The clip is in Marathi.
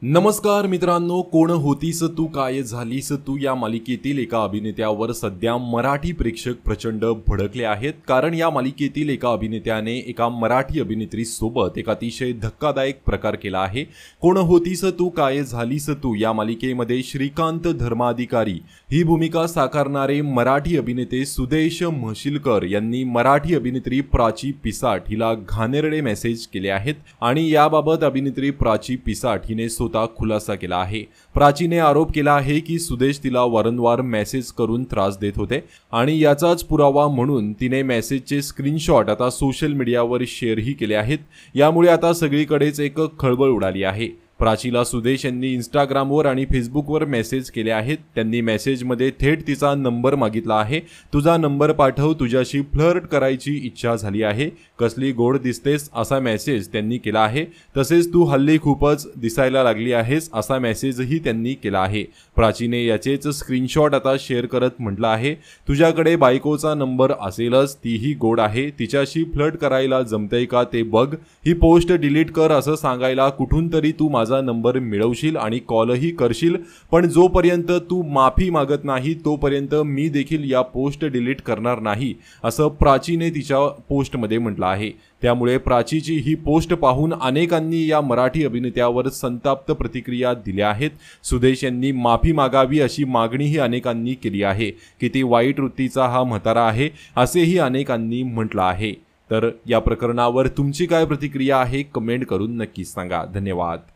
नमस्कार मित्रांनो, कोण होतीस तू काय झालीस तू या मालिकेतील एका अभिनेत्यावर सध्या मराठी प्रेक्षक प्रचंड भडकले आहेत. कारण या मालिकेतील एका अभिनेत्याने एका मराठी अभिनेत्री सोबत एक अतिशय धक्कादायक प्रकार केला आहे. कोण होतीस तू काय झालीस तू या मालिकेमध्ये श्रीकांत धर्माधिकारी ही भूमिका साकारणारे मराठी अभिनेते सुदेश म्हशीलकर यांनी मराठी अभिनेत्री प्राची पिसाट हिला घाणेरडे मेसेज केले आहेत आणि याबाबत अभिनेत्री प्राची पिसाट हिने खुलासा केला आहे. प्राचीने आरोप केला आहे की सुदेश तिला वारंवार मेसेज करून त्रास देत होते आणि याचाच पुरावा म्हणून तिने मेसेजचे स्क्रीनशॉट आता सोशल मीडियावर शेअरही केले आहेत. यामुळे आता सगळीकडेच एक खळबळ उडाली आहे. प्राचीला सुदेश यांनी इंस्टाग्रामवर आणि फेसबुकवर मेसेज केले आहेत. त्यांनी मेसेजमध्ये थेट तिचा नंबर मागितला आहे. तुझा नंबर पाठव, तुझ्याशी फ्लर्ट करायची इच्छा झाली आहे, कसली गोड दिसतेस असा मेसेज त्यांनी केला आहे. तसेच तू हल्ली खूपच दिसायला लागली आहेस असा मेसेजही त्यांनी केला आहे. प्राचीने याचेच स्क्रीनशॉट आता शेअर करत म्हटलं आहे, तुझ्याकडे बायकोचा नंबर असेलच, तीही गोड आहे, तिच्याशी फ्लर्ट करायला जमतंय का ते बघ, ही पोस्ट डिलीट कर असं सांगायला कुठून तरी तू माझा नंबर मिळवशील आणि कॉलही करशील, पण जोपर्यंत तू माफी मागत नाही तोपर्यंत मी देखील या पोस्ट डिलीट करणार नाही असं प्राचीने तिच्या पोस्टमध्ये म्हटलं आहे. त्यामुळे प्राचीची ही पोस्ट पाहून अनेकांनी या मराठी अभिनेत्यावर संताप्त प्रतिक्रिया दिल्या आहेत. सुदेश यांनी माफी मागावी अशी मागणीही अनेकांनी केली आहे. किती वाईट वृत्तीचा हा म्हातारा आहे असेही अनेकांनी म्हटलं आहे. तर या प्रकरणावर तुमची काय प्रतिक्रिया आहे कमेंट करून नक्कीच सांगा. धन्यवाद.